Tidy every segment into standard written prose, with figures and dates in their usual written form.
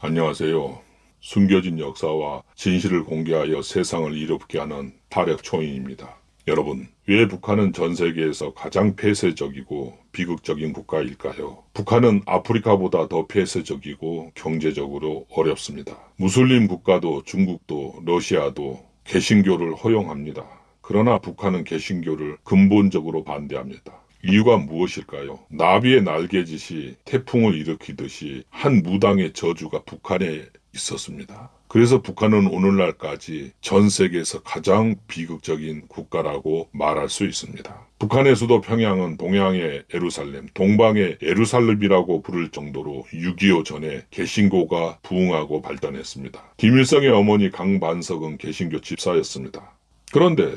안녕하세요. 숨겨진 역사와 진실을 공개하여 세상을 이롭게 하는 탈핵초인입니다. 여러분, 왜 북한은 전 세계에서 가장 폐쇄적이고 비극적인 국가일까요? 북한은 아프리카보다 더 폐쇄적이고 경제적으로 어렵습니다. 무슬림 국가도 중국도 러시아도 개신교를 허용합니다. 그러나 북한은 개신교를 근본적으로 반대합니다. 이유가 무엇일까요? 나비의 날개짓이 태풍을 일으키듯이 한 무당의 저주가 북한에 있었습니다. 그래서 북한은 오늘날까지 전 세계에서 가장 비극적인 국가라고 말할 수 있습니다. 북한의 수도 평양은 동양의 예루살렘, 동방의 예루살렘이라고 부를 정도로 6.25 전에 개신교가 부흥하고 발전했습니다. 김일성의 어머니 강반석은 개신교 집사였습니다. 그런데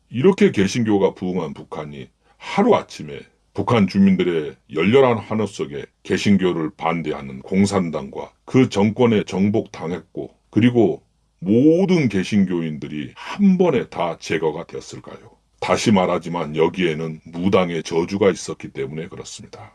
이렇게 개신교가 부흥한 북한이 하루아침에 북한 주민들의 열렬한 환호 속에 개신교를 반대하는 공산당과 그 정권에 정복당했고, 그리고 모든 개신교인들이 한 번에 다 제거가 되었을까요? 다시 말하지만 여기에는 무당의 저주가 있었기 때문에 그렇습니다.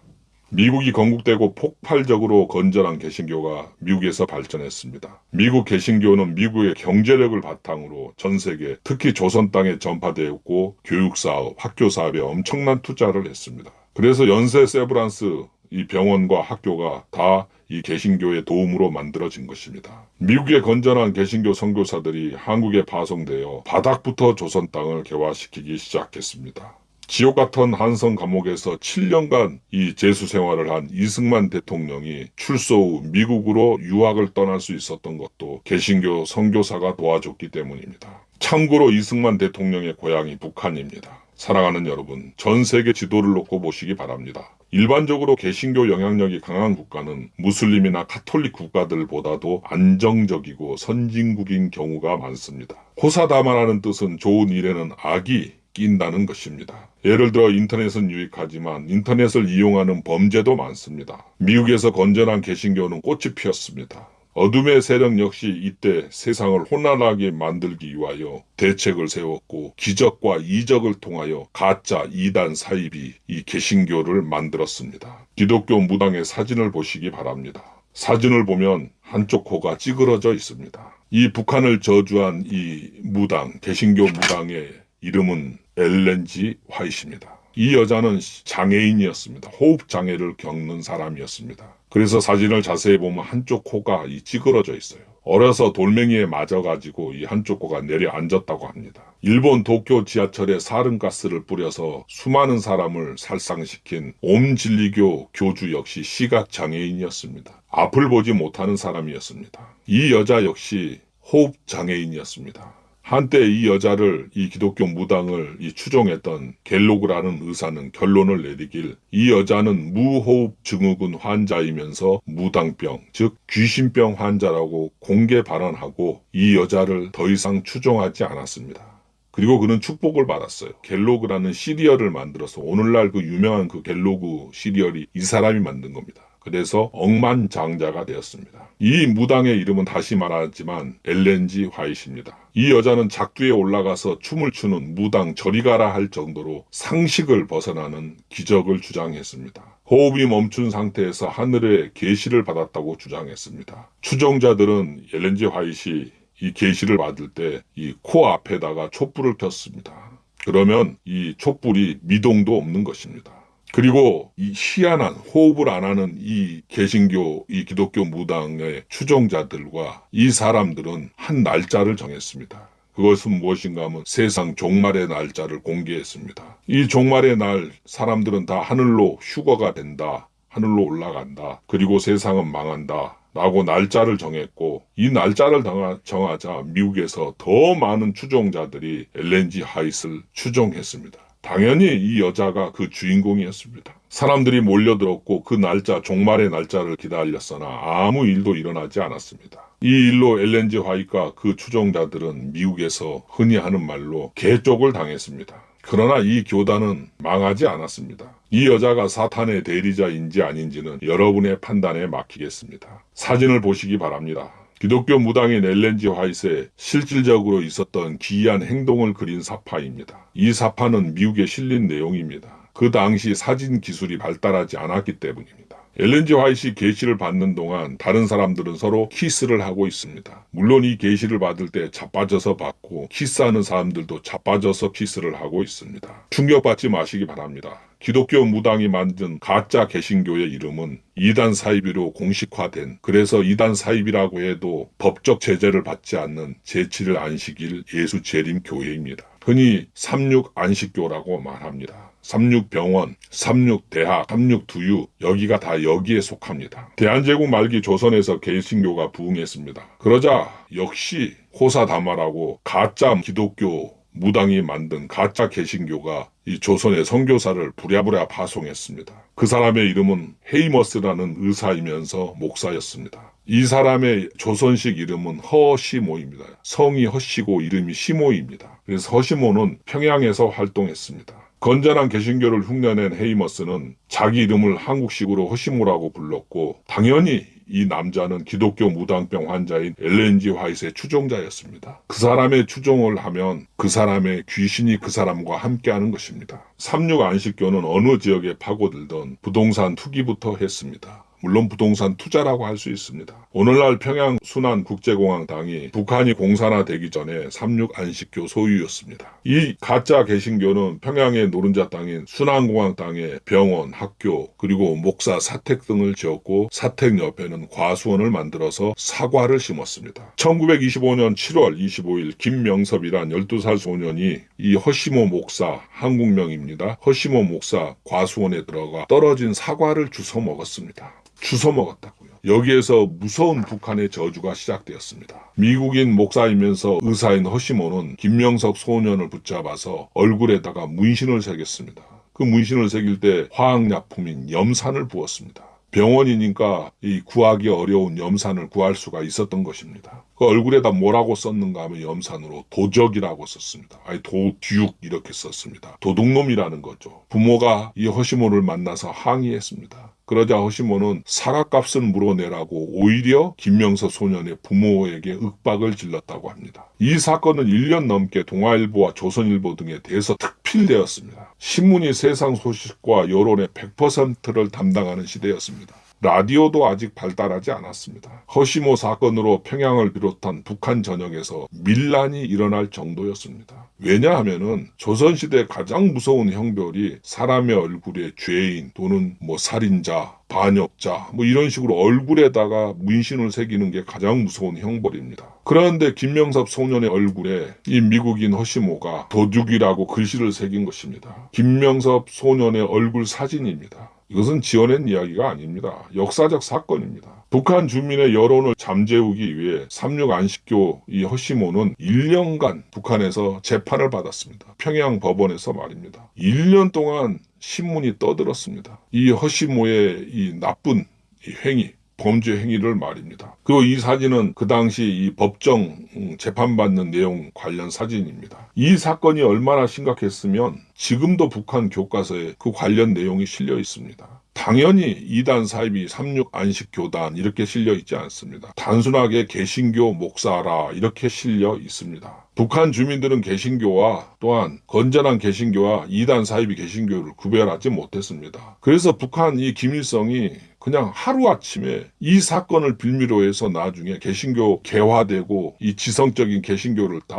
미국이 건국되고 폭발적으로 건전한 개신교가 미국에서 발전했습니다. 미국 개신교는 미국의 경제력을 바탕으로 전 세계, 특히 조선 땅에 전파되었고 교육사업, 학교사업에 엄청난 투자를 했습니다. 그래서 연세 세브란스 이 병원과 학교가 다 이 개신교의 도움으로 만들어진 것입니다. 미국의 건전한 개신교 선교사들이 한국에 파송되어 바닥부터 조선 땅을 개화시키기 시작했습니다. 지옥 같은 한성 감옥에서 7년간 이 재수 생활을 한 이승만 대통령이 출소 후 미국으로 유학을 떠날 수 있었던 것도 개신교 선교사가 도와줬기 때문입니다. 참고로 이승만 대통령의 고향이 북한입니다. 사랑하는 여러분, 전 세계 지도를 놓고 보시기 바랍니다. 일반적으로 개신교 영향력이 강한 국가는 무슬림이나 카톨릭 국가들보다도 안정적이고 선진국인 경우가 많습니다. 호사다마라는 뜻은 좋은 일에는 악이 낀다는 것입니다. 예를 들어 인터넷은 유익하지만 인터넷을 이용하는 범죄도 많습니다. 미국에서 건전한 개신교는 꽃이 피었습니다. 어둠의 세력 역시 이때 세상을 혼란하게 만들기 위하여 대책을 세웠고 기적과 이적을 통하여 가짜 이단 사입이 이 개신교를 만들었습니다. 기독교 무당의 사진을 보시기 바랍니다. 사진을 보면 한쪽 코가 찌그러져 있습니다. 이 북한을 저주한 이 무당, 개신교 무당의 이름은 엘렌 G. 화이트입니다. 이 여자는 장애인이었습니다. 호흡 장애를 겪는 사람이었습니다. 그래서 사진을 자세히 보면 한쪽 코가 찌그러져 있어요. 어려서 돌멩이에 맞아가지고 이 한쪽 코가 내려앉았다고 합니다. 일본 도쿄 지하철에 사른가스를 뿌려서 수많은 사람을 살상시킨 옴진리교 교주 역시 시각장애인이었습니다. 앞을 보지 못하는 사람이었습니다. 이 여자 역시 호흡장애인이었습니다. 한때 이 여자를 이 기독교 무당을 추종했던 갤로그라는 의사는 결론을 내리길 이 여자는 무호흡 증후군 환자이면서 무당병, 즉 귀신병 환자라고 공개 발언하고 이 여자를 더 이상 추종하지 않았습니다. 그리고 그는 축복을 받았어요. 갤로그라는 시리얼을 만들어서 오늘날 그 유명한 그 갤로그 시리얼이 이 사람이 만든 겁니다. 그래서 억만장자가 되었습니다. 이 무당의 이름은 다시 말하지만 엘렌 G. 화이트입니다. 이 여자는 작두에 올라가서 춤을 추는 무당 저리 가라 할 정도로 상식을 벗어나는 기적을 주장했습니다. 호흡이 멈춘 상태에서 하늘의 계시를 받았다고 주장했습니다. 추종자들은 엘렌 G. 화이트이 이 계시를 받을 때 이 코 앞에다가 촛불을 켰습니다. 그러면 이 촛불이 미동도 없는 것입니다. 그리고 이 희한한 호흡을 안 하는 이 개신교, 이 기독교 무당의 추종자들과 이 사람들은 한 날짜를 정했습니다. 그것은 무엇인가 하면 세상 종말의 날짜를 공개했습니다. 이 종말의 날 사람들은 다 하늘로 휴거가 된다. 하늘로 올라간다. 그리고 세상은 망한다. 라고 날짜를 정했고 이 날짜를 정하자 미국에서 더 많은 추종자들이 엘렌 G. 화이트를 추종했습니다. 당연히 이 여자가 그 주인공이었습니다. 사람들이 몰려들었고 그 날짜, 종말의 날짜를 기다렸으나 아무 일도 일어나지 않았습니다. 이 일로 엘렌 G. 화이트가 그 추종자들은 미국에서 흔히 하는 말로 개쪽을 당했습니다. 그러나 이 교단은 망하지 않았습니다. 이 여자가 사탄의 대리자인지 아닌지는 여러분의 판단에 맡기겠습니다. 사진을 보시기 바랍니다. 기독교 무당인 엘렌 G. 화이트의 실질적으로 있었던 기이한 행동을 그린 사파입니다. 이 사파는 미국에 실린 내용입니다. 그 당시 사진 기술이 발달하지 않았기 때문입니다. 엘렌 G 화이트이 계시를 받는 동안 다른 사람들은 서로 키스를 하고 있습니다. 물론 이 계시를 받을 때 자빠져서 받고 키스하는 사람들도 자빠져서 키스를 하고 있습니다. 충격받지 마시기 바랍니다. 기독교 무당이 만든 가짜 개신교의 이름은 이단 사이비로 공식화된, 그래서 이단 사이비라고 해도 법적 제재를 받지 않는 제7일 안식일 예수 재림 교회입니다. 흔히 36 안식교라고 말합니다. 36병원, 36대학, 36두유, 여기가 다 여기에 속합니다. 대한제국 말기 조선에서 개신교가 부흥했습니다. 그러자 역시 호사다마라고 가짜 기독교 무당이 만든 가짜 개신교가 이 조선의 선교사를 부랴부랴 파송했습니다. 그 사람의 이름은 헤이머스라는 의사이면서 목사였습니다. 이 사람의 조선식 이름은 허시모입니다. 성이 허시고 이름이 시모입니다. 그래서 허시모는 평양에서 활동했습니다. 건전한 개신교를 흉내낸 헤이머스는 자기 이름을 한국식으로 허시모라고 불렀고, 당연히 이 남자는 기독교 무당병 환자인 엘렌 G 화이트의 추종자였습니다. 그 사람의 추종을 하면 그 사람의 귀신이 그 사람과 함께하는 것입니다. 36 안식교는 어느 지역에 파고들던 부동산 투기부터 했습니다. 물론 부동산 투자라고 할 수 있습니다. 오늘날 평양 순안국제공항당이 북한이 공산화되기 전에 36 안식교 소유였습니다. 이 가짜 개신교는 평양의 노른자 땅인 순안공항 땅에 병원, 학교, 그리고 목사 사택 등을 지었고, 사택 옆에는 과수원을 만들어서 사과를 심었습니다. 1925년 7월 25일 김명섭이란 12살 소년이 이 허시모 목사, 한국명입니다. 허시모 목사 과수원에 들어가 떨어진 사과를 주워 먹었습니다. 주워 먹었다고요. 여기에서 무서운 북한의 저주가 시작되었습니다. 미국인 목사이면서 의사인 허시모는 김명석 소년을 붙잡아서 얼굴에다가 문신을 새겼습니다. 그 문신을 새길 때 화학약품인 염산을 부었습니다. 병원이니까 이 구하기 어려운 염산을 구할 수가 있었던 것입니다. 그 얼굴에다 뭐라고 썼는가 하면 염산으로 도적이라고 썼습니다. 아니 도듀육 이렇게 썼습니다. 도둑놈이라는 거죠. 부모가 이 허시모를 만나서 항의했습니다. 그러자 허시모는 사과값은 물어내라고 오히려 김명서 소년의 부모에게 윽박을 질렀다고 합니다. 이 사건은 1년 넘게 동아일보와 조선일보 등에 대해서 특필되었습니다. 신문이 세상 소식과 여론의 100%를 담당하는 시대였습니다. 라디오도 아직 발달하지 않았습니다. 허시모 사건으로 평양을 비롯한 북한 전역에서 밀란이 일어날 정도였습니다. 왜냐하면은 조선시대 가장 무서운 형벌이 사람의 얼굴에 죄인 또는 살인자, 반역자 이런 식으로 얼굴에다가 문신을 새기는 게 가장 무서운 형벌입니다. 그런데 김명섭 소년의 얼굴에 이 미국인 허시모가 도둑이라고 글씨를 새긴 것입니다. 김명섭 소년의 얼굴 사진입니다. 이것은 지어낸 이야기가 아닙니다. 역사적 사건입니다. 북한 주민의 여론을 잠재우기 위해 36 안식교 이 허시모는 1년간 북한에서 재판을 받았습니다. 평양 법원에서 말입니다. 1년 동안 신문이 떠들었습니다. 이 허시모의 이 나쁜 이 행위, 범죄 행위를 말입니다. 그리고 이 사진은 그 당시 이 법정 재판받는 내용 관련 사진입니다. 이 사건이 얼마나 심각했으면 지금도 북한 교과서에 그 관련 내용이 실려 있습니다. 당연히 이단 사이비 36 안식교단 이렇게 실려 있지 않습니다. 단순하게 개신교 목사라 이렇게 실려 있습니다. 북한 주민들은 개신교와 또한 건전한 개신교와 이단 사이비 개신교를 구별하지 못했습니다. 그래서 북한 이 김일성이 그냥 하루아침에 이 사건을 빌미로 해서 나중에 개신교 개화되고 이 지성적인 개신교를 다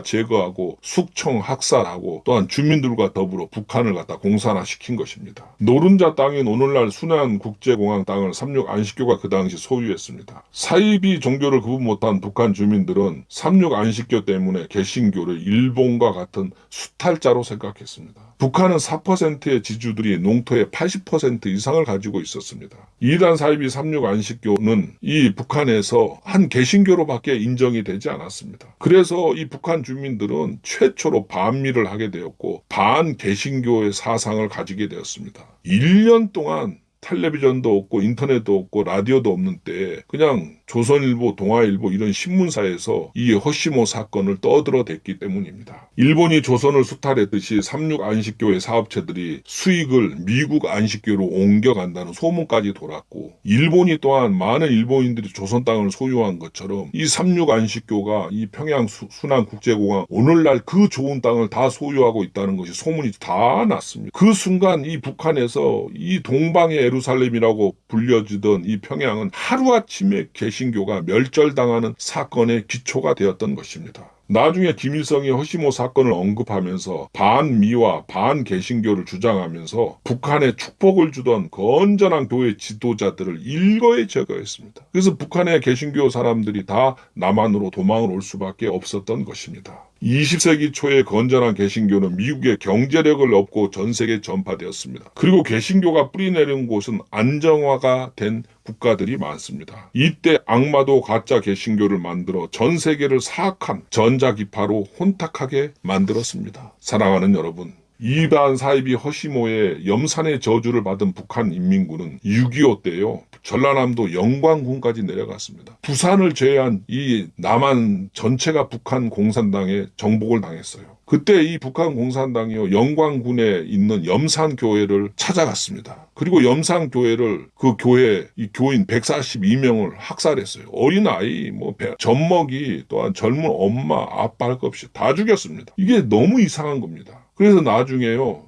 제거하고 숙청 학살하고 또한 주민들과 더불어 북한을 갖다 공산화시킨 것입니다. 노른자 땅인 오늘날 순안국제공항 땅을 36 안식교가 그 당시 소유했습니다. 사이비 종교를 구분 못한 북한 주민들은 36 안식교 때문에 개신교를 일본과 같은 수탈자로 생각했습니다. 북한은 4%의 지주들이 농토의 80% 이상을 가지고 있었습니다. 이단 사이비 36 안식교는 이 북한에서 한 개신교로밖에 인정이 되지 않았습니다. 그래서 이 북한 주민들은 최초로 반미를 하게 되었고 반개신교의 사상을 가지게 되었습니다. 1년 동안 텔레비전도 없고 인터넷도 없고 라디오도 없는 때에 그냥 조선일보, 동아일보 이런 신문사에서 이 허시모 사건을 떠들어댔기 때문입니다. 일본이 조선을 수탈했듯이 36 안식교회 사업체들이 수익을 미국 안식교로 옮겨간다는 소문까지 돌았고, 일본이 또한 많은 일본인들이 조선 땅을 소유한 것처럼 이 36 안식교가 이 평양 순환국제공항 오늘날 그 좋은 땅을 다 소유하고 있다는 것이 소문이 다 났습니다. 그 순간 이 북한에서 이 동방의 예루살렘이라고 불려지던 이 평양은 하루아침에 개신교가 멸절당하는 사건의 기초가 되었던 것입니다. 나중에 김일성이 허시모 사건을 언급하면서 반미와 반개신교를 주장하면서 북한에 축복을 주던 건전한 교회 지도자들을 일거에 제거했습니다. 그래서 북한의 개신교 사람들이 다 남한으로 도망을 올 수밖에 없었던 것입니다. 20세기 초에 건전한 개신교는 미국의 경제력을 얻고 전 세계에 전파되었습니다. 그리고 개신교가 뿌리내린 곳은 안정화가 된 국가들이 많습니다. 이때 악마도 가짜 개신교를 만들어 전 세계를 사악한 전자기파로 혼탁하게 만들었습니다. 사랑하는 여러분, 이반 사이비 허시모의 염산의 저주를 받은 북한 인민군은 6.25 때요, 전라남도 영광군까지 내려갔습니다. 부산을 제외한 이 남한 전체가 북한 공산당에 정복을 당했어요. 그때 이 북한 공산당이요, 영광군에 있는 염산교회를 찾아갔습니다. 그리고 염산교회를 그 교회 이 교인 142명을 학살했어요. 어린아이, 젖먹이, 또한 젊은 엄마, 아빠 할 것 없이 다 죽였습니다. 이게 너무 이상한 겁니다. 그래서 나중에요,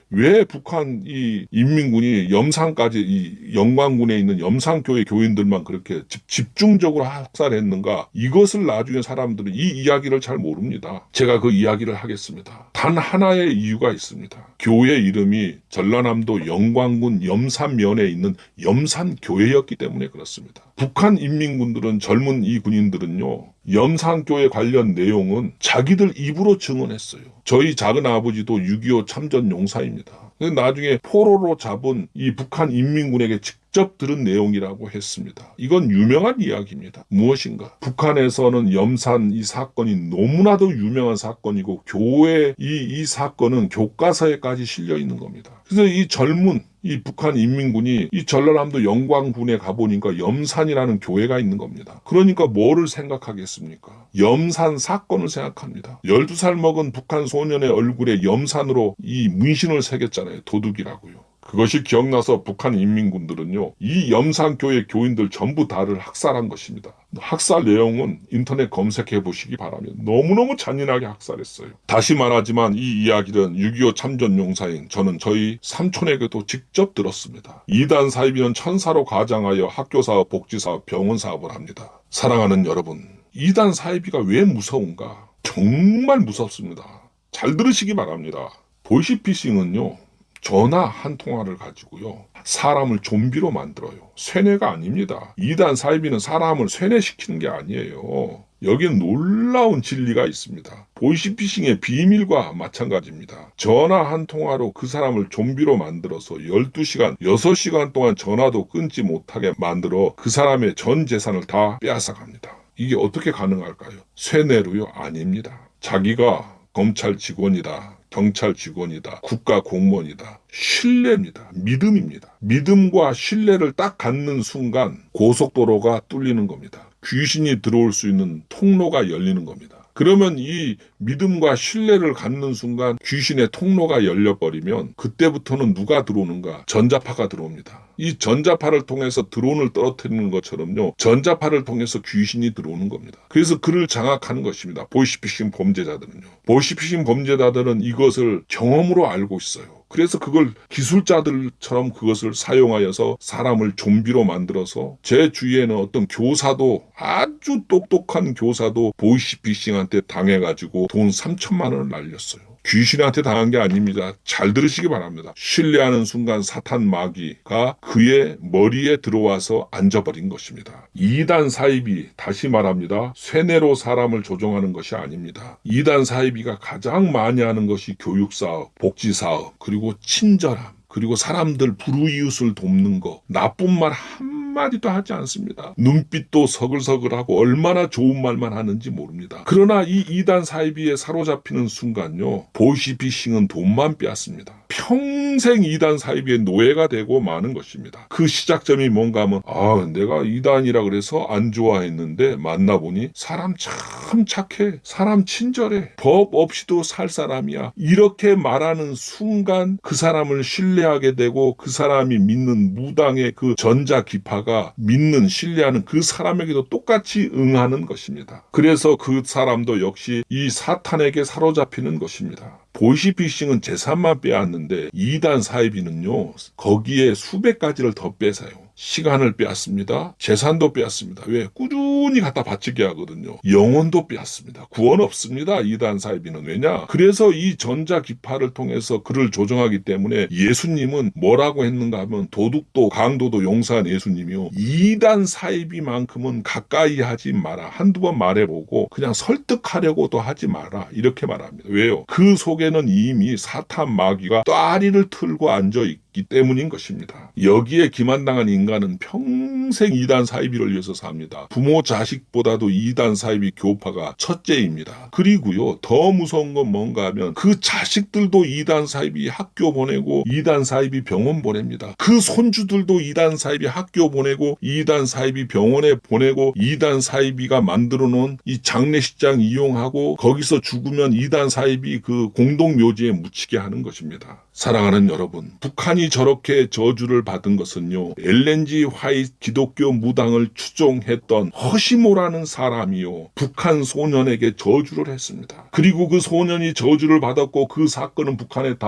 왜 북한 이 인민군이 염산까지 이 영광군에 있는 염산교회 교인들만 그렇게 집중적으로 학살했는가? 이것을 나중에 사람들은 이 이야기를 잘 모릅니다. 제가 그 이야기를 하겠습니다. 단 하나의 이유가 있습니다. 교회 이름이 전라남도 영광군 염산면에 있는 염산교회였기 때문에 그렇습니다. 북한 인민군들은, 젊은 이 군인들은요, 염산교회 관련 내용은 자기들 입으로 증언했어요. 저희 작은 아버지도 6.25 참전 용사입니다. 나중에 포로로 잡은 이 북한 인민군에게 직접 들은 내용이라고 했습니다. 이건 유명한 이야기입니다. 무엇인가? 북한에서는 염산 이 사건이 너무나도 유명한 사건이고, 교회 이 사건은 교과서에까지 실려 있는 겁니다. 그래서 이 젊은 이 북한 인민군이 이 전라남도 영광군에 가보니까 염산이라는 교회가 있는 겁니다. 그러니까 뭐를 생각하겠습니까? 염산 사건을 생각합니다. 12살 먹은 북한 소년의 얼굴에 염산으로 이 문신을 새겼잖아요. 도둑이라고요. 그것이 기억나서 북한 인민군들은요, 이 염산교회 교인들 전부 다를 학살한 것입니다. 학살 내용은 인터넷 검색해 보시기 바랍니다. 너무너무 잔인하게 학살했어요. 다시 말하지만 이 이야기는 6.25 참전 용사인 저는 저희 삼촌에게도 직접 들었습니다. 이단 사이비는 천사로 가장하여 학교사업, 복지사업, 병원사업을 합니다. 사랑하는 여러분, 이단 사이비가 왜 무서운가? 정말 무섭습니다. 잘 들으시기 바랍니다. 보이시피싱은요, 전화 한 통화를 가지고요, 사람을 좀비로 만들어요. 쇠뇌가 아닙니다. 이단 사이비는 사람을 쇠뇌시키는 게 아니에요. 여기는 놀라운 진리가 있습니다. 보이시피싱의 비밀과 마찬가지입니다. 전화 한 통화로 그 사람을 좀비로 만들어서 12시간, 6시간 동안 전화도 끊지 못하게 만들어 그 사람의 전 재산을 다 빼앗아갑니다. 이게 어떻게 가능할까요? 쇠뇌로요? 아닙니다. 자기가 검찰 직원이다, 경찰 직원이다, 국가 공무원이다. 신뢰입니다. 믿음입니다. 믿음과 신뢰를 딱 갖는 순간 고속도로가 뚫리는 겁니다. 귀신이 들어올 수 있는 통로가 열리는 겁니다. 그러면 이 믿음과 신뢰를 갖는 순간 귀신의 통로가 열려버리면 그때부터는 누가 들어오는가? 전자파가 들어옵니다. 이 전자파를 통해서 드론을 떨어뜨리는 것처럼요, 전자파를 통해서 귀신이 들어오는 겁니다. 그래서 그를 장악하는 것입니다. 보이시피싱 범죄자들은요. 보이시피싱 범죄자들은 이것을 경험으로 알고 있어요. 그래서 그걸 기술자들처럼 그것을 사용하여서 사람을 좀비로 만들어서, 제 주위에는 어떤 교사도, 아주 똑똑한 교사도 보이시피싱한테 당해가지고 돈 3천만 원을 날렸어요. 귀신한테 당한 게 아닙니다. 잘 들으시기 바랍니다. 신뢰하는 순간 사탄 마귀가 그의 머리에 들어와서 앉아버린 것입니다. 이단 사이비, 다시 말합니다, 쇠뇌로 사람을 조종하는 것이 아닙니다. 이단 사이비가 가장 많이 하는 것이 교육사업, 복지사업, 그리고 친절함, 그리고 사람들 불우이웃을 돕는 거, 나쁜 말 한마디도 하지 않습니다. 눈빛도 서글서글하고 얼마나 좋은 말만 하는지 모릅니다. 그러나 이 이단 사이비에 사로잡히는 순간요, 보이시피싱은 돈만 빼앗습니다. 평생 이단 사이비의 노예가 되고 마는 것입니다. 그 시작점이 뭔가 하면 내가 이단이라 그래서 안 좋아했는데 만나보니 사람 참 착해, 사람 친절해, 법 없이도 살 사람이야, 이렇게 말하는 순간 그 사람을 신뢰하게 되고 그 사람이 믿는 무당의 그 전자기파가 믿는 신뢰하는 그 사람에게도 똑같이 응하는 것입니다. 그래서 그 사람도 역시 이 사탄에게 사로잡히는 것입니다. 보이시피싱은 재산만 빼앗는데 이단 사이비는요, 거기에 수백 가지를 더 뺏어요. 시간을 빼앗습니다. 재산도 빼앗습니다. 왜? 꾸준히 갖다 바치게 하거든요. 영혼도 빼앗습니다. 구원 없습니다. 이단 사이비는. 왜냐? 그래서 이 전자기파를 통해서 그를 조정하기 때문에 예수님은 뭐라고 했는가 하면 도둑도 강도도 용서한 예수님이요, 이단 사이비만큼은 가까이 하지 마라. 한두 번 말해보고 그냥 설득하려고도 하지 마라. 이렇게 말합니다. 왜요? 그 속에는 이미 사탄 마귀가 따리를 틀고 앉아있기 때문인 것입니다. 여기에 기만당한 인간은 평생 이단 사이비를 위해서 삽니다. 부모 자식보다도 이단 사이비 교파가 첫째입니다. 그리고요, 더 무서운 건 뭔가 하면 그 자식들도 이단 사이비 학교 보내고 이단 사이비 병원 보냅니다. 그 손주들도 이단 사이비 학교 보내고 이단 사이비 병원에 보내고 이단 사이비가 만들어 놓은 이 장례식장 이용하고 거기서 죽으면 이단 사이비 그 공동묘지에 묻히게 하는 것입니다. 사랑하는 여러분, 북한이 저렇게 저주를 받은 것은요, 엘렌지 화이트 기독교 무당을 추종했던 허시모라는 사람이요, 북한 소년에게 저주를 했습니다. 그리고 그 소년이 저주를 받았고 그 사건은 북한에 다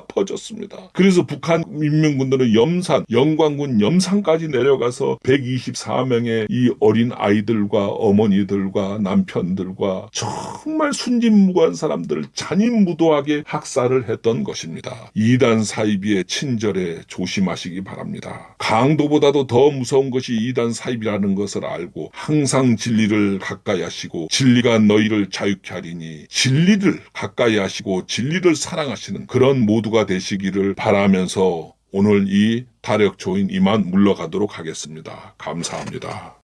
퍼졌습니다. 그래서 북한 민병군들은 영광군 염산까지 내려가서 124명의 이 어린 아이들과 어머니들과 남편들과 정말 순진무구한 사람들을 잔인무도하게 학살을 했던 것입니다. 이단 사이비의 친절에 조심하시기 바랍니다. 강도보다도 더 무서운 것이 이단 사이비라는 것을 알고 항상 진리를 가까이 하시고 진리가 너희를 자유케 하리니 진리를 가까이 하시고 진리를 사랑하시는 그런 모두가 되시기를 바라면서 오늘 이 타력초인 이만 물러가도록 하겠습니다. 감사합니다.